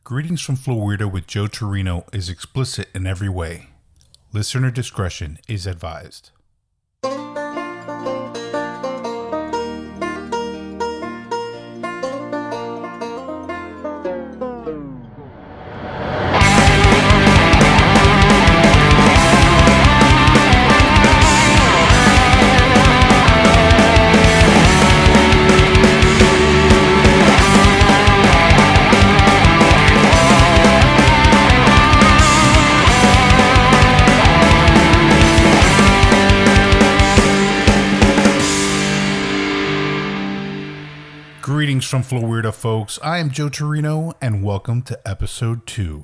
Greetings from Florida with Joe Turino is explicit in every way. Listener discretion is advised. Greetings from Florida, folks. I am Joe Turino, and welcome to episode 2.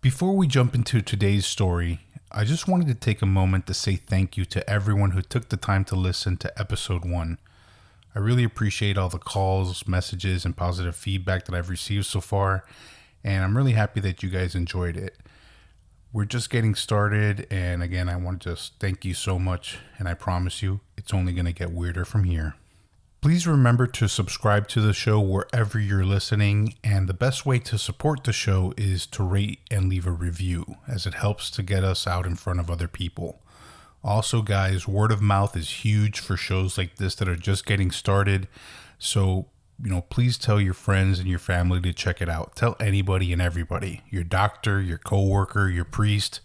Before we jump into today's story, I just wanted to take a moment to say thank you to everyone who took the time to listen to episode 1. I really appreciate all the calls, messages, and positive feedback that I've received so far, and I'm really happy that you guys enjoyed it. We're just getting started, and again, I want to just thank you so much, and I promise you, it's only going to get weirder from here. Please remember to subscribe to the show wherever you're listening, and the best way to support the show is to rate and leave a review, as it helps to get us out in front of other people. Also, guys, word of mouth is huge for shows like this that are just getting started, so please tell your friends and your family to check it out. Tell anybody and everybody, your doctor, your coworker, your priest.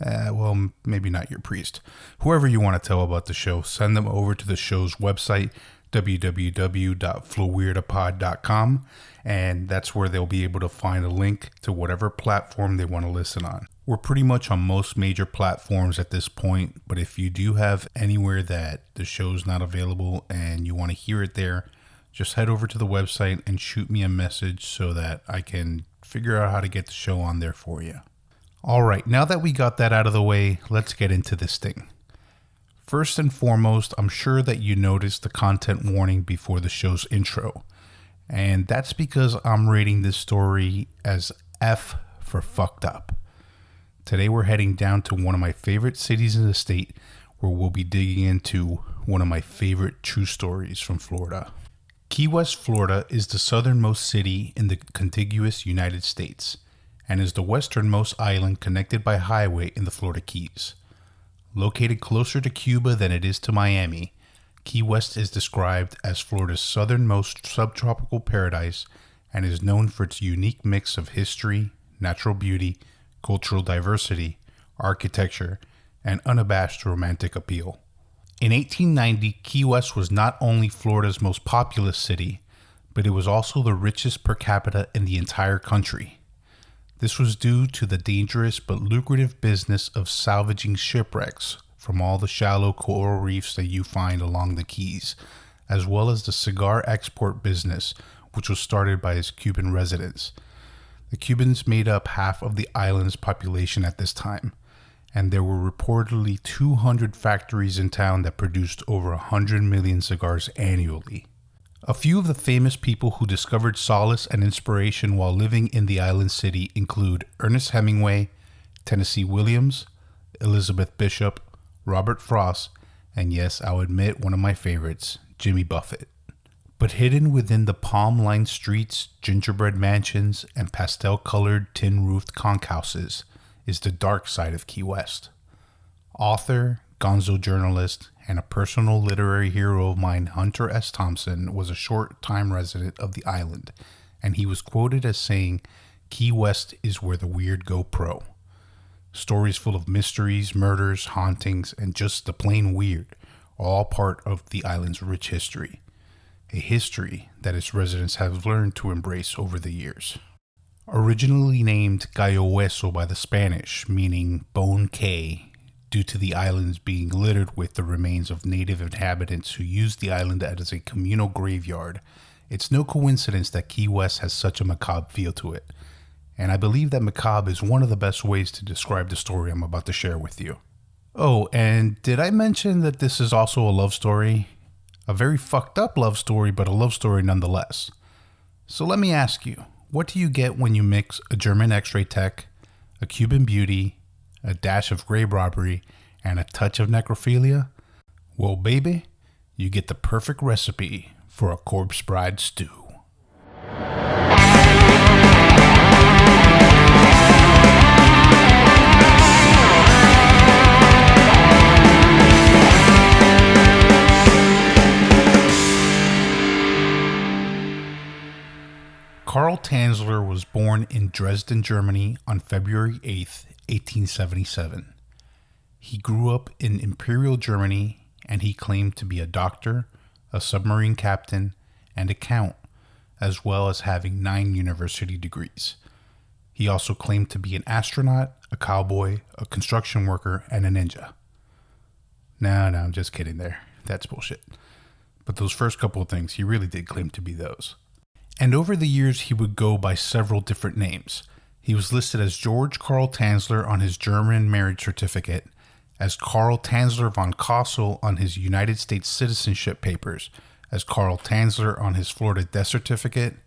Well, maybe not your priest. Whoever you want to tell about the show, send them over to the show's website, www.floweirdapod.com, and that's where they'll be able to find a link to whatever platform they want to listen on. We're pretty much on most major platforms at this point, but if you do have anywhere that the show's not available and you want to hear it there, just head over to the website and shoot me a message so that I can figure out how to get the show on there for you. All right, now that we got that out of the way, let's get into this thing. First and foremost, I'm sure that you noticed the content warning before the show's intro, and that's because I'm rating this story as F for fucked up. Today we're heading down to one of my favorite cities in the state, where we'll be digging into one of my favorite true stories from Florida. Key West, Florida is the southernmost city in the contiguous United States, and is the westernmost island connected by highway in the Florida Keys. Located closer to Cuba than it is to Miami, Key West is described as Florida's southernmost subtropical paradise and is known for its unique mix of history, natural beauty, cultural diversity, architecture, and unabashed romantic appeal. In 1890, Key West was not only Florida's most populous city, but it was also the richest per capita in the entire country. This was due to the dangerous but lucrative business of salvaging shipwrecks from all the shallow coral reefs that you find along the Keys, as well as the cigar export business, which was started by its Cuban residents. The Cubans made up half of the island's population at this time, and there were reportedly 200 factories in town that produced over 100 million cigars annually. A few of the famous people who discovered solace and inspiration while living in the island city include Ernest Hemingway, Tennessee Williams, Elizabeth Bishop, Robert Frost, and yes, I'll admit one of my favorites, Jimmy Buffett. But hidden within the palm-lined streets, gingerbread mansions, and pastel-colored tin-roofed conch houses is the dark side of Key West. Author, gonzo journalist, and a personal literary hero of mine, Hunter S. Thompson, was a short-time resident of the island, and he was quoted as saying, "Key West is where the weird go pro." Stories full of mysteries, murders, hauntings, and just the plain weird are all part of the island's rich history. A history that its residents have learned to embrace over the years. Originally named Gallo Hueso by the Spanish, meaning Bone Cay, due to the islands being littered with the remains of native inhabitants who used the island as a communal graveyard, it's no coincidence that Key West has such a macabre feel to it. And I believe that macabre is one of the best ways to describe the story I'm about to share with you. Oh, and did I mention that this is also a love story? A very fucked up love story, but a love story nonetheless. So let me ask you, what do you get when you mix a German X-ray tech, a Cuban beauty, a dash of grave robbery, and a touch of necrophilia? Well, baby, you get the perfect recipe for a corpse bride stew. Tanzler was born in Dresden, Germany on February 8, 1877. He grew up in Imperial Germany, and he claimed to be a doctor, a submarine captain, and a count, as well as having 9 university degrees. He also claimed to be an astronaut, a cowboy, a construction worker, and a ninja. No, I'm just kidding there. That's bullshit. But those first couple of things, he really did claim to be those. And over the years, he would go by several different names. He was listed as George Karl Tanzler on his German marriage certificate, as Karl Tanzler von Kassel on his United States citizenship papers, as Karl Tanzler on his Florida death certificate,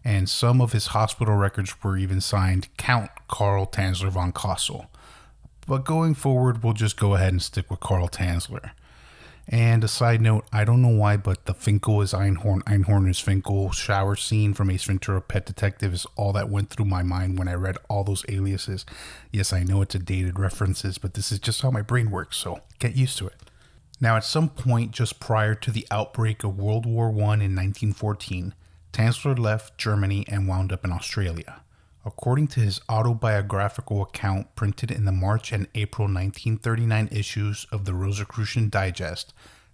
and some of his hospital records were even signed Count Karl Tanzler von Kassel. But going forward, we'll just go ahead and stick with Karl Tanzler. And a side note, I don't know why, but the Finkel is Einhorn, Einhorn is Finkel shower scene from Ace Ventura Pet Detective is all that went through my mind when I read all those aliases. Yes, I know it's a dated references, but this is just how my brain works, so get used to it. Now, at some point just prior to the outbreak of World War I in 1914, Tanzler left Germany and wound up in Australia. According to his autobiographical account printed in the March and April 1939 issues of the Rosicrucian Digest,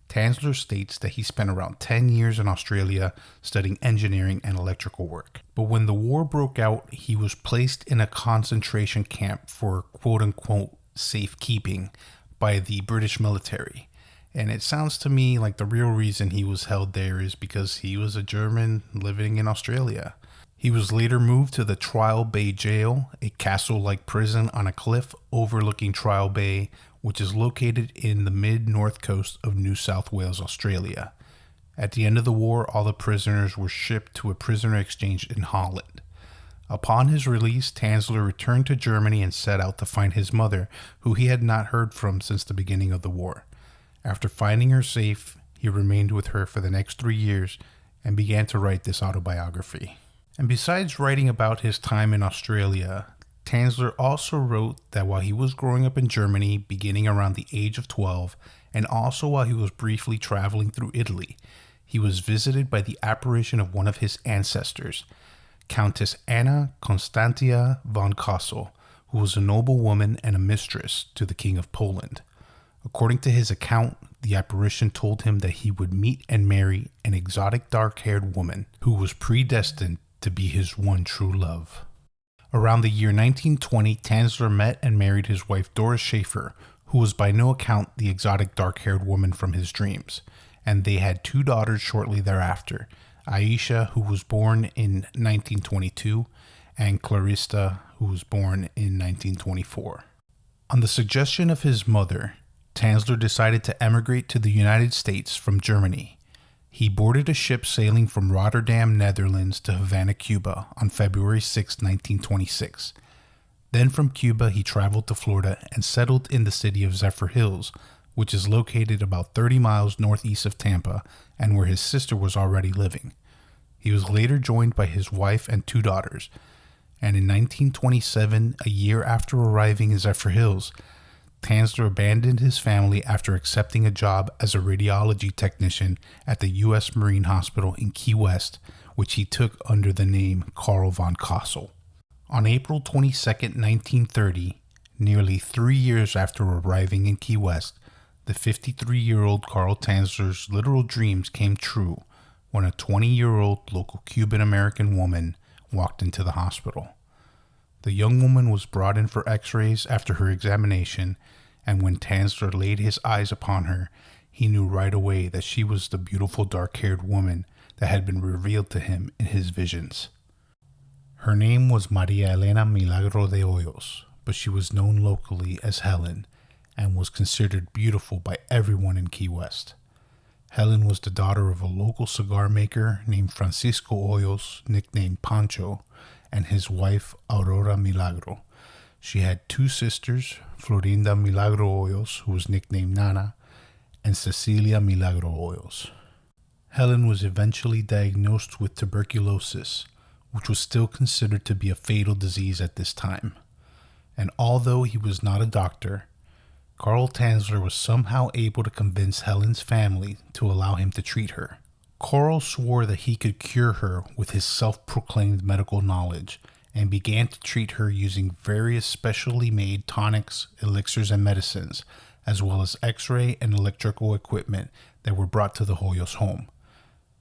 Tanzler states that he spent around 10 years in Australia studying engineering and electrical work. But when the war broke out, he was placed in a concentration camp for quote-unquote safekeeping by the British military. And it sounds to me like the real reason he was held there is because he was a German living in Australia. He was later moved to the Trial Bay Jail, a castle-like prison on a cliff overlooking Trial Bay, which is located in the mid-north coast of New South Wales, Australia. At the end of the war, all the prisoners were shipped to a prisoner exchange in Holland. Upon his release, Tanzler returned to Germany and set out to find his mother, who he had not heard from since the beginning of the war. After finding her safe, he remained with her for the next 3 years and began to write this autobiography. And besides writing about his time in Australia, Tanzler also wrote that while he was growing up in Germany, beginning around the age of 12, and also while he was briefly traveling through Italy, he was visited by the apparition of one of his ancestors, Countess Anna Constantia von Kassel, who was a noble woman and a mistress to the King of Poland. According to his account, the apparition told him that he would meet and marry an exotic dark-haired woman who was predestined to be his one true love. Around the year 1920, Tanzler met and married his wife Doris Schaefer, who was by no account the exotic dark-haired woman from his dreams, and they had 2 daughters shortly thereafter, Aisha, who was born in 1922, and Clarissa, who was born in 1924. On the suggestion of his mother, Tanzler decided to emigrate to the United States from Germany. He boarded a ship sailing from Rotterdam, Netherlands to Havana, Cuba on February 6, 1926. Then from Cuba, he traveled to Florida and settled in the city of Zephyr Hills, which is located about 30 miles northeast of Tampa and where his sister was already living. He was later joined by his wife and 2 daughters, and in 1927, a year after arriving in Zephyr Hills, Tanzler abandoned his family after accepting a job as a radiology technician at the U.S. Marine Hospital in Key West, which he took under the name Karl von Kassel. On April 22, 1930, nearly 3 years after arriving in Key West, the 53-year-old Karl Tanzler's literal dreams came true when a 20-year-old local Cuban-American woman walked into the hospital. The young woman was brought in for x-rays after her examination, and when Tanzler laid his eyes upon her, he knew right away that she was the beautiful dark-haired woman that had been revealed to him in his visions. Her name was Maria Elena Milagro de Hoyos, but she was known locally as Helen, and was considered beautiful by everyone in Key West. Helen was the daughter of a local cigar maker named Francisco Hoyos, nicknamed Pancho, and his wife Aurora Milagro. She had 2 sisters, Florinda Milagro Hoyos, who was nicknamed Nana, and Cecilia Milagro Hoyos. Helen was eventually diagnosed with tuberculosis, which was still considered to be a fatal disease at this time. And although he was not a doctor, Karl Tanzler was somehow able to convince Helen's family to allow him to treat her, Carl swore that he could cure her with his self-proclaimed medical knowledge and began to treat her using various specially made tonics, elixirs, and medicines, as well as x-ray and electrical equipment that were brought to the Hoyos' home.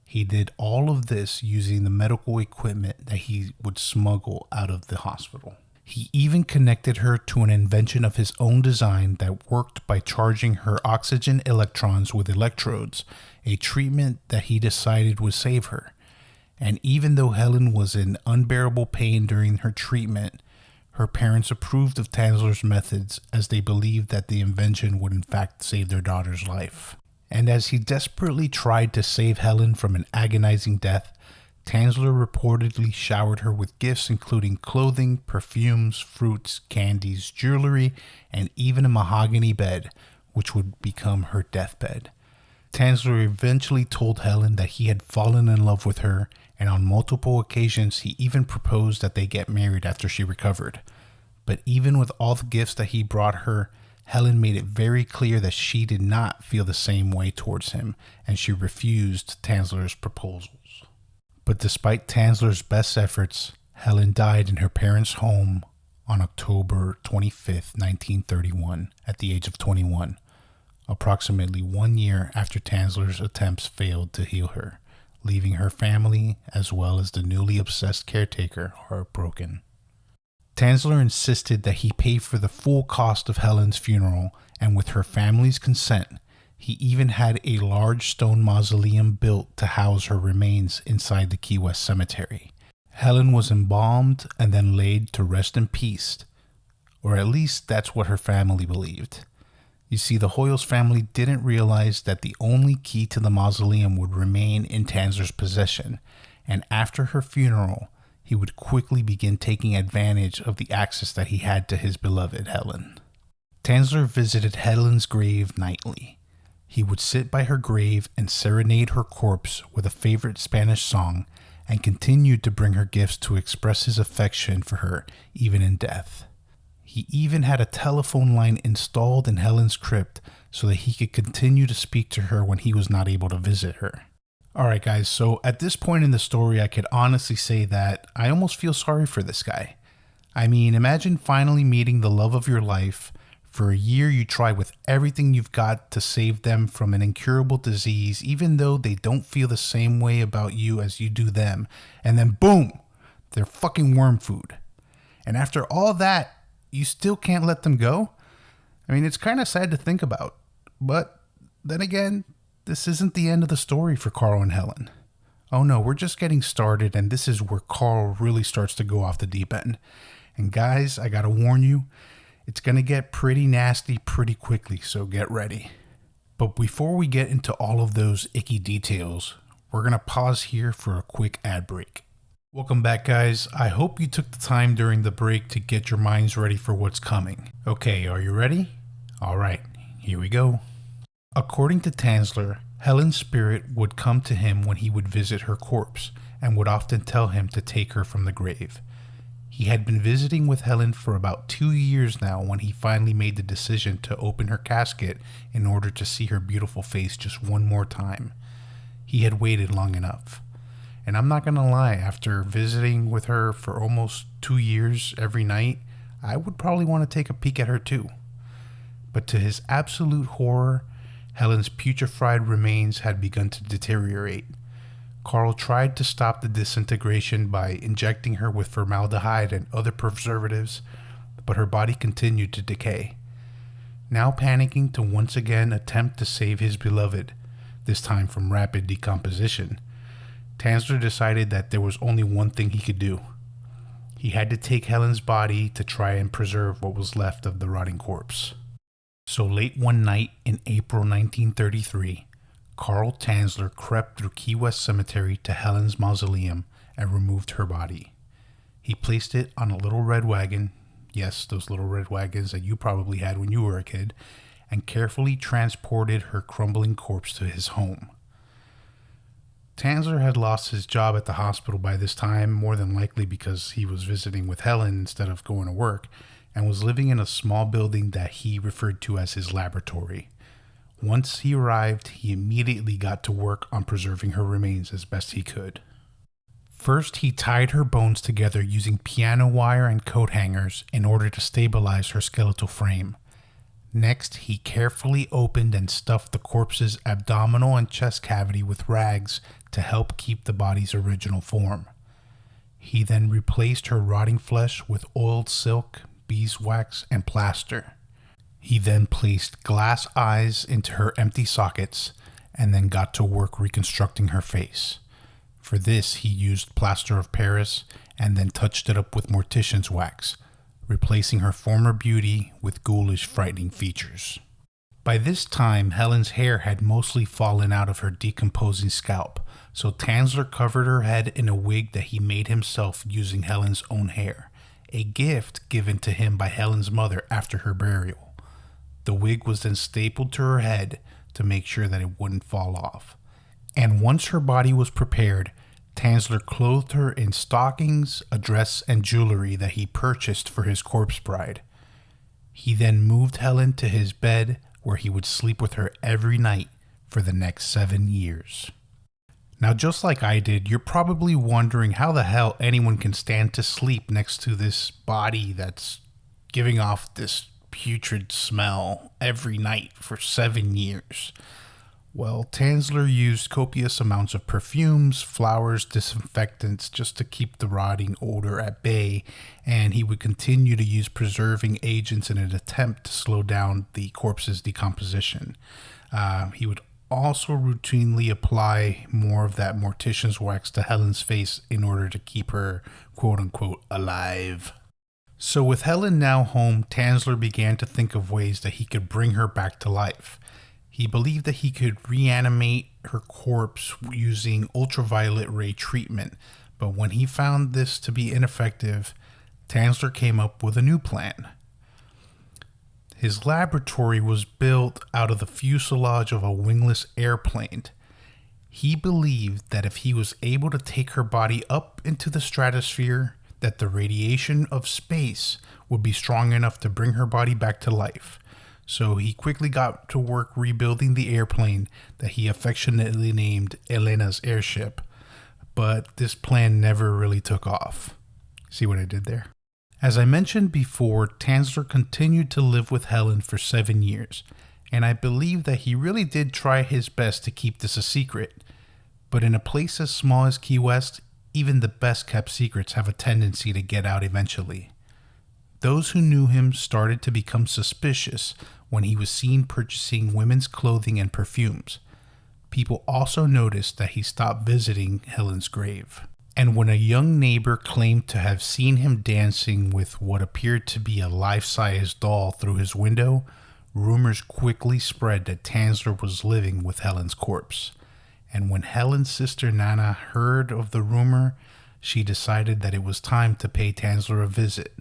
He did all of this using the medical equipment that he would smuggle out of the hospital. He even connected her to an invention of his own design that worked by charging her oxygen electrons with electrodes, a treatment that he decided would save her. And even though Helen was in unbearable pain during her treatment, her parents approved of Tanzler's methods as they believed that the invention would in fact save their daughter's life. And as he desperately tried to save Helen from an agonizing death, Tanzler reportedly showered her with gifts including clothing, perfumes, fruits, candies, jewelry, and even a mahogany bed, which would become her deathbed. Tanzler eventually told Helen that he had fallen in love with her, and on multiple occasions he even proposed that they get married after she recovered. But even with all the gifts that he brought her, Helen made it very clear that she did not feel the same way towards him, and she refused Tanzler's proposals. But despite Tanzler's best efforts, Helen died in her parents' home on October 25, 1931, at the age of 21, approximately 1 year after Tanzler's attempts failed to heal her, leaving her family as well as the newly obsessed caretaker heartbroken. Tanzler insisted that he pay for the full cost of Helen's funeral, and with her family's consent, he even had a large stone mausoleum built to house her remains inside the Key West cemetery. Helen was embalmed and then laid to rest in peace, or at least that's what her family believed. You see, the Hoyos family didn't realize that the only key to the mausoleum would remain in Tanzler's possession, and after her funeral, he would quickly begin taking advantage of the access that he had to his beloved Helen. Tanzler visited Helen's grave nightly. He would sit by her grave and serenade her corpse with a favorite Spanish song, and continued to bring her gifts to express his affection for her even in death. He even had a telephone line installed in Helen's crypt so that he could continue to speak to her when he was not able to visit her. Alright guys, so at this point in the story, I could honestly say that I almost feel sorry for this guy. I mean, imagine finally meeting the love of your life. For a year you try with everything you've got to save them from an incurable disease, even though they don't feel the same way about you as you do them. And then boom, they're fucking worm food. And after all that, you still can't let them go? I mean, it's kind of sad to think about. But then again, this isn't the end of the story for Carl and Helen. Oh no, we're just getting started, and this is where Carl really starts to go off the deep end. And guys, I gotta warn you, it's going to get pretty nasty pretty quickly, so get ready. But before we get into all of those icky details, we're going to pause here for a quick ad break. Welcome back, guys. I hope you took the time during the break to get your minds ready for what's coming. Okay, are you ready? Alright, here we go. According to Tanzler, Helen's spirit would come to him when he would visit her corpse, and would often tell him to take her from the grave. He had been visiting with Helen for about 2 years now when he finally made the decision to open her casket in order to see her beautiful face just one more time. He had waited long enough. And I'm not gonna lie, after visiting with her for almost 2 years every night, I would probably want to take a peek at her too. But to his absolute horror, Helen's putrefied remains had begun to deteriorate. Carl tried to stop the disintegration by injecting her with formaldehyde and other preservatives, but her body continued to decay. Now panicking to once again attempt to save his beloved, this time from rapid decomposition, Tanzler decided that there was only one thing he could do. He had to take Helen's body to try and preserve what was left of the rotting corpse. So late one night in April 1933, Carl Tanzler crept through Key West Cemetery to Helen's mausoleum and removed her body. He placed it on a little red wagon, yes, those little red wagons that you probably had when you were a kid, and carefully transported her crumbling corpse to his home. Tanzler had lost his job at the hospital by this time, more than likely because he was visiting with Helen instead of going to work, and was living in a small building that he referred to as his laboratory. Once he arrived, he immediately got to work on preserving her remains as best he could. First, he tied her bones together using piano wire and coat hangers in order to stabilize her skeletal frame. Next, he carefully opened and stuffed the corpse's abdominal and chest cavity with rags to help keep the body's original form. He then replaced her rotting flesh with oiled silk, beeswax, and plaster. He then placed glass eyes into her empty sockets and then got to work reconstructing her face. For this, he used plaster of Paris and then touched it up with mortician's wax, replacing her former beauty with ghoulish, frightening features. By this time, Helen's hair had mostly fallen out of her decomposing scalp, so Tanzler covered her head in a wig that he made himself using Helen's own hair, a gift given to him by Helen's mother after her burial. The wig was then stapled to her head to make sure that it wouldn't fall off. And once her body was prepared, Tanzler clothed her in stockings, a dress, and jewelry that he purchased for his corpse bride. He then moved Helen to his bed, where he would sleep with her every night for the next 7 years. Now, just like I did, you're probably wondering how the hell anyone can stand to sleep next to this body that's giving off this putrid smell every night for 7 years. Well, Tanzler used copious amounts of perfumes, flowers, disinfectants just to keep the rotting odor at bay, and he would continue to use preserving agents in an attempt to slow down the corpse's decomposition. He would also routinely apply more of that mortician's wax to Helen's face in order to keep her quote-unquote alive. So with Helen now home, Tanzler began to think of ways that he could bring her back to life. He believed that he could reanimate her corpse using ultraviolet ray treatment, but when he found this to be ineffective, Tanzler came up with a new plan. His laboratory was built out of the fuselage of a wingless airplane. He believed that if he was able to take her body up into the stratosphere, that the radiation of space would be strong enough to bring her body back to life. So he quickly got to work rebuilding the airplane that he affectionately named Elena's airship. But this plan never really took off. See what I did there? As I mentioned before, Tanzler continued to live with Helen for 7 years, and I believe that he really did try his best to keep this a secret. But in a place as small as Key West, even the best kept secrets have a tendency to get out eventually. Those who knew him started to become suspicious when he was seen purchasing women's clothing and perfumes. People also noticed that he stopped visiting Helen's grave. And when a young neighbor claimed to have seen him dancing with what appeared to be a life-size doll through his window, rumors quickly spread that Tanzler was living with Helen's corpse. And when Helen's sister Nana heard of the rumor, she decided that it was time to pay Tanzler a visit.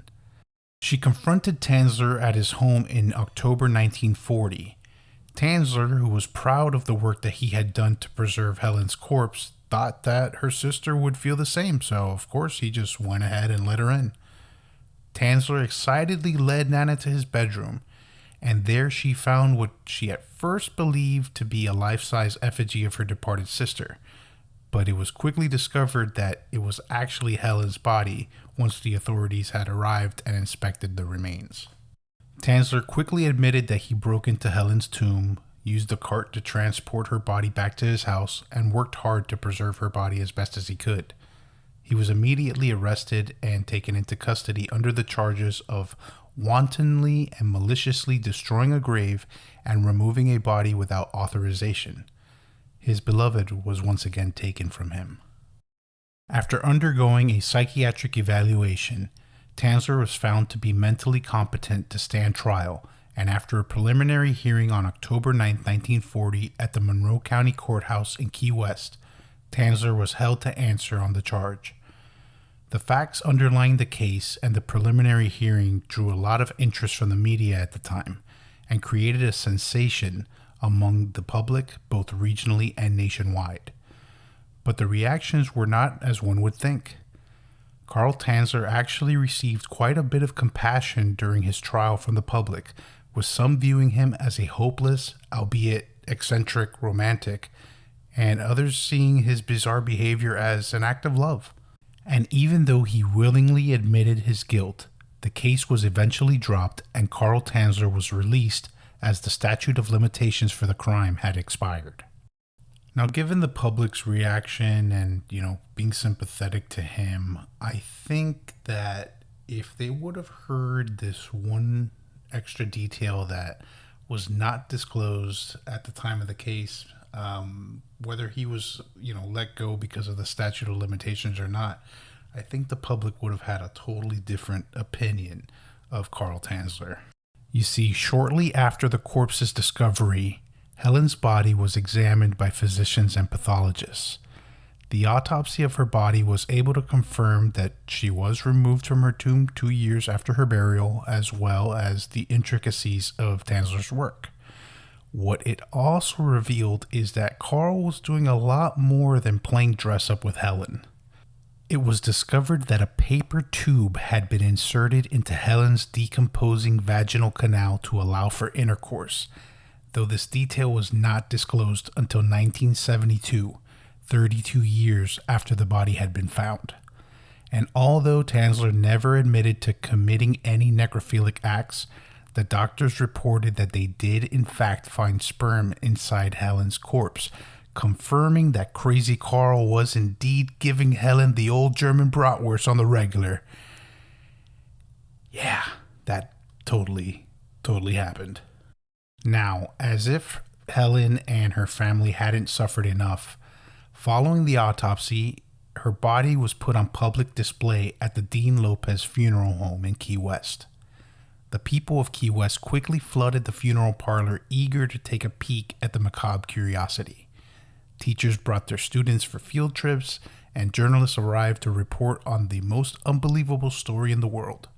She confronted Tanzler at his home in October 1940. Tanzler, who was proud of the work that he had done to preserve Helen's corpse, thought that her sister would feel the same, so of course he just went ahead and let her in. Tanzler excitedly led Nana to his bedroom, and there she found what she at first believed to be a life-size effigy of her departed sister. But it was quickly discovered that it was actually Helen's body once the authorities had arrived and inspected the remains. Tanzler quickly admitted that he broke into Helen's tomb, used the cart to transport her body back to his house, and worked hard to preserve her body as best as he could. He was immediately arrested and taken into custody under the charges of wantonly and maliciously destroying a grave and removing a body without authorization. His beloved was once again taken from him. After undergoing a psychiatric evaluation, Tanzler was found to be mentally competent to stand trial, and after a preliminary hearing on October 9, 1940 at the Monroe County Courthouse in Key West, Tanzler was held to answer on the charge. The facts underlying the case and the preliminary hearing drew a lot of interest from the media at the time and created a sensation among the public, both regionally and nationwide. But the reactions were not as one would think. Carl Tanzler actually received quite a bit of compassion during his trial from the public, with some viewing him as a hopeless, albeit eccentric romantic, and others seeing his bizarre behavior as an act of love. And even though he willingly admitted his guilt, the case was eventually dropped and Carl Tanzler was released as the statute of limitations for the crime had expired. Now, given the public's reaction and, being sympathetic to him, I think that if they would have heard this one extra detail that was not disclosed at the time of the case, whether he was, let go because of the statute of limitations or not, I think the public would have had a totally different opinion of Carl Tanzler. You see, shortly after the corpse's discovery, Helen's body was examined by physicians and pathologists. The autopsy of her body was able to confirm that she was removed from her tomb 2 years after her burial, as well as the intricacies of Tanzler's work. What it also revealed is that Carl was doing a lot more than playing dress up with Helen. It was discovered that a paper tube had been inserted into Helen's decomposing vaginal canal to allow for intercourse, though this detail was not disclosed until 1972, 32 years after the body had been found. And although Tanzler never admitted to committing any necrophilic acts, the doctors reported that they did in fact find sperm inside Helen's corpse, confirming that Crazy Carl was indeed giving Helen the old German bratwurst on the regular. Yeah, that totally happened. Now, as if Helen and her family hadn't suffered enough, following the autopsy, her body was put on public display at the Dean Lopez Funeral Home in Key West. The people of Key West quickly flooded the funeral parlor, eager to take a peek at the macabre curiosity. Teachers brought their students for field trips, and journalists arrived to report on the most unbelievable story in the world.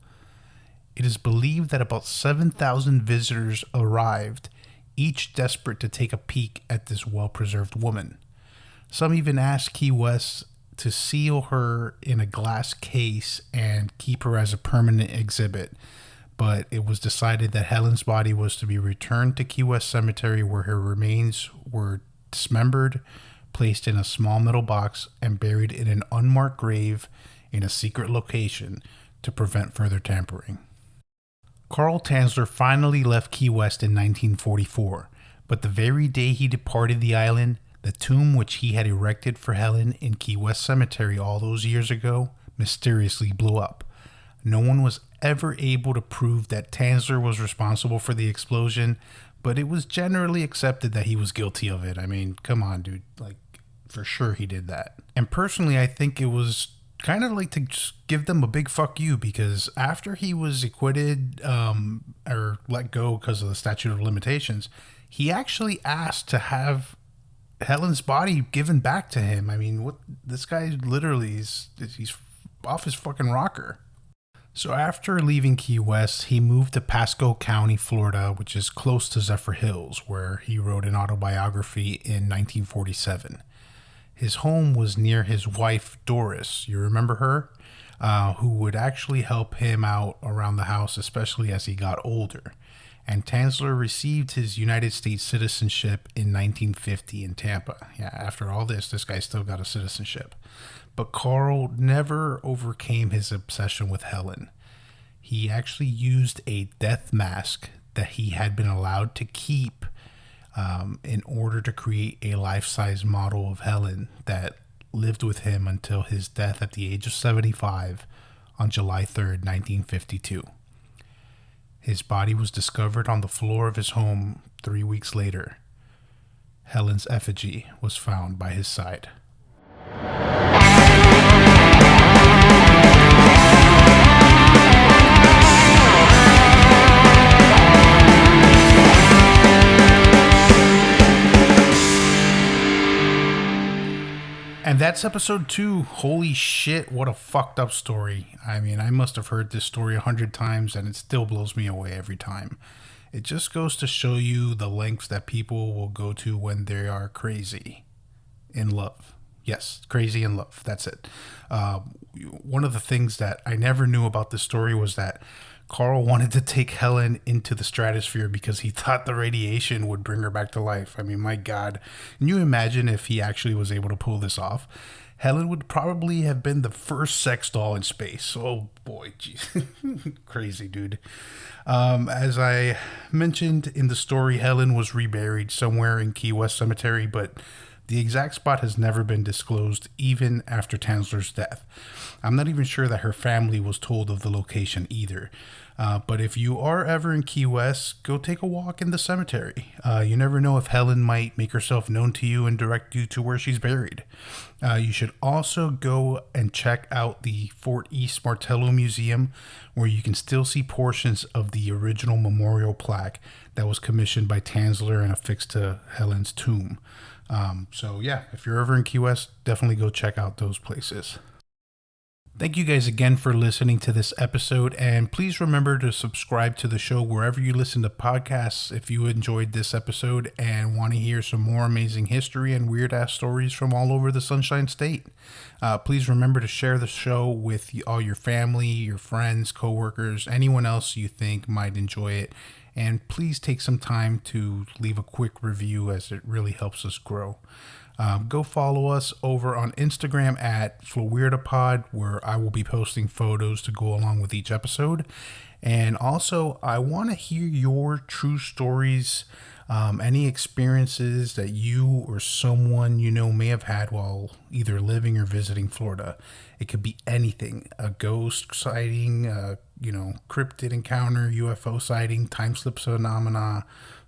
It is believed that about 7,000 visitors arrived, each desperate to take a peek at this well-preserved woman. Some even asked Key West to seal her in a glass case and keep her as a permanent exhibit, but it was decided that Helen's body was to be returned to Key West Cemetery, where her remains were dismembered, placed in a small metal box, and buried in an unmarked grave in a secret location to prevent further tampering. Carl Tanzler finally left Key West in 1944, but the very day he departed the island, the tomb which he had erected for Helen in Key West Cemetery all those years ago mysteriously blew up. No one was ever able to prove that Tanzler was responsible for the explosion, but it was generally accepted that he was guilty of it. I mean, come on, dude. For sure he did that. And personally, I think it was kind of like to just give them a big fuck you, because after he was acquitted or let go because of the statute of limitations, he actually asked to have Helen's body given back to him. I mean, what this guy literally he's off his fucking rocker. So after leaving Key West, he moved to Pasco County, Florida, which is close to Zephyr Hills, where he wrote an autobiography in 1947. His home was near his wife, Doris. You remember her? Who would actually help him out around the house, especially as he got older. And Tanzler received his United States citizenship in 1950 in Tampa. Yeah, after all this guy still got a citizenship. But Carl never overcame his obsession with Helen. He actually used a death mask that he had been allowed to keep in order to create a life-size model of Helen that lived with him until his death at the age of 75 on July 3rd, 1952. His body was discovered on the floor of his home 3 weeks later. Helen's effigy was found by his side. And that's episode 2. Holy shit, what a fucked up story. I mean, I must have heard this story 100 times and it still blows me away every time. It just goes to show you the lengths that people will go to when they are crazy in love. Yes, crazy in love. That's it. One of the things that I never knew about this story was that Carl wanted to take Helen into the stratosphere because he thought the radiation would bring her back to life. I mean, my God. Can you imagine if he actually was able to pull this off? Helen would probably have been the first sex doll in space. Oh boy, jeez. Crazy, dude. As I mentioned in the story, Helen was reburied somewhere in Key West Cemetery, but the exact spot has never been disclosed, even after Tansler's death. I'm not even sure that her family was told of the location either. But if you are ever in Key West, go take a walk in the cemetery. You never know if Helen might make herself known to you and direct you to where she's buried. You should also go and check out the Fort East Martello Museum, where you can still see portions of the original memorial plaque that was commissioned by Tansler and affixed to Helen's tomb. So yeah, if you're ever in Key West, definitely go check out those places. Thank you guys again for listening to this episode, and please remember to subscribe to the show wherever you listen to podcasts if you enjoyed this episode and want to hear some more amazing history and weird-ass stories from all over the Sunshine State. Please remember to share the show with all your family, your friends, coworkers, anyone else you think might enjoy it. And please take some time to leave a quick review, as it really helps us grow. Go follow us over on Instagram at FloWeirdaPod, where I will be posting photos to go along with each episode. And also, I want to hear your true stories, any experiences that you or someone you know may have had while either living or visiting Florida. It could be anything: a ghost sighting, cryptid encounter, UFO sighting, time slip phenomena,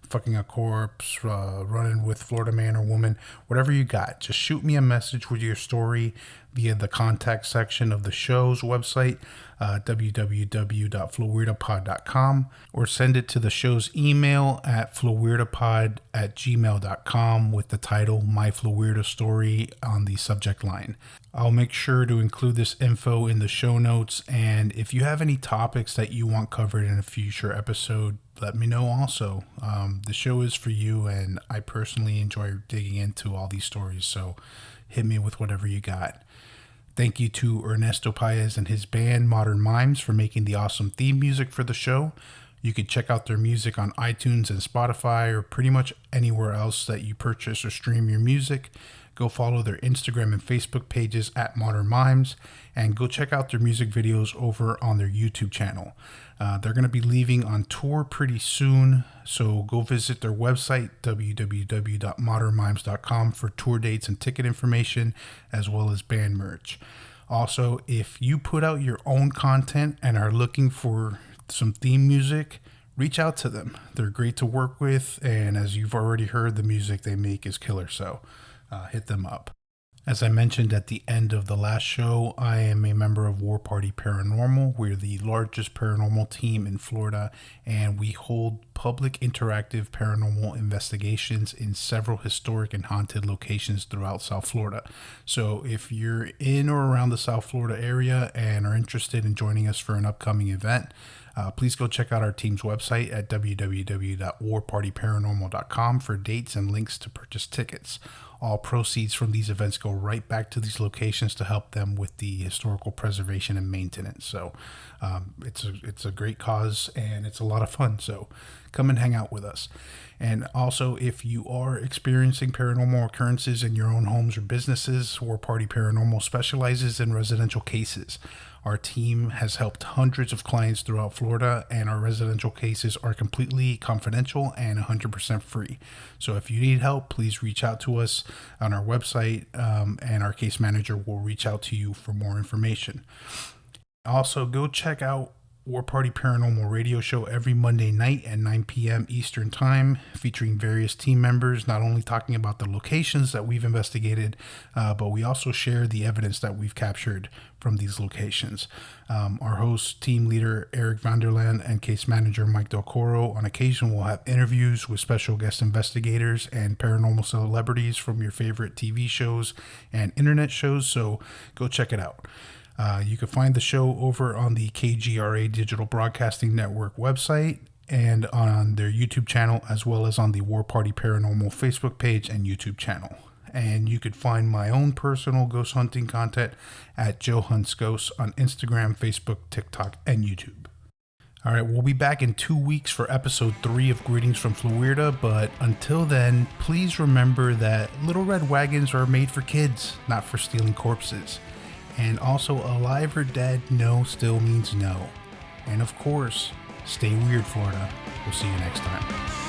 fucking a corpse, running with Florida man or woman, whatever you got. Just shoot me a message with your story via the contact section of the show's website, www.floweirdapod.com, or send it to the show's email at floweirdapod@gmail.com with the title My Flowweirda Story on the subject line. I'll make sure to include this info in the show notes, and if you have any topics that you want covered in a future episode, let me know also. The show is for you, and I personally enjoy digging into all these stories, so hit me with whatever you got. Thank you to Ernesto Paez and his band Modern Mimes for making the awesome theme music for the show. You can check out their music on iTunes and Spotify, or pretty much anywhere else that you purchase or stream your music. Go follow their Instagram and Facebook pages at Modern Mimes, and go check out their music videos over on their YouTube channel. They're going to be leaving on tour pretty soon, so go visit their website, www.modernmimes.com, for tour dates and ticket information, as well as band merch. Also, if you put out your own content and are looking for some theme music, reach out to them. They're great to work with, and as you've already heard, the music they make is killer, so hit them up. As I mentioned at the end of the last show, I am a member of War Party Paranormal. We're the largest paranormal team in Florida, and we hold public interactive paranormal investigations in several historic and haunted locations throughout South Florida. So if you're in or around the South Florida area and are interested in joining us for an upcoming event, please go check out our team's website at www.warpartyparanormal.com for dates and links to purchase tickets. All proceeds from these events go right back to these locations to help them with the historical preservation and maintenance. So it's a great cause, and it's a lot of fun. So come and hang out with us. And also, if you are experiencing paranormal occurrences in your own homes or businesses, War Party Paranormal specializes in residential cases. Our team has helped hundreds of clients throughout Florida, and our residential cases are completely confidential and 100% free. So if you need help, please reach out to us on our website, and our case manager will reach out to you for more information. Also, go check out War Party Paranormal radio show every Monday night at 9 p.m. Eastern Time, featuring various team members, not only talking about the locations that we've investigated, but we also share the evidence that we've captured from these locations. Our host, team leader Eric Vanderland, and case manager Mike Del Coro on occasion will have interviews with special guest investigators and paranormal celebrities from your favorite TV shows and internet shows, so go check it out. You can find the show over on the KGRA Digital Broadcasting Network website and on their YouTube channel, as well as on the War Party Paranormal Facebook page and YouTube channel. And you could find my own personal ghost hunting content at Joe Hunts Ghosts on Instagram, Facebook, TikTok, and YouTube. All right, we'll be back in 2 weeks for episode 3 of Greetings from Florida, but until then, please remember that little red wagons are made for kids, not for stealing corpses. And also, alive or dead, no still means no. And of course, stay weird, Florida. We'll see you next time.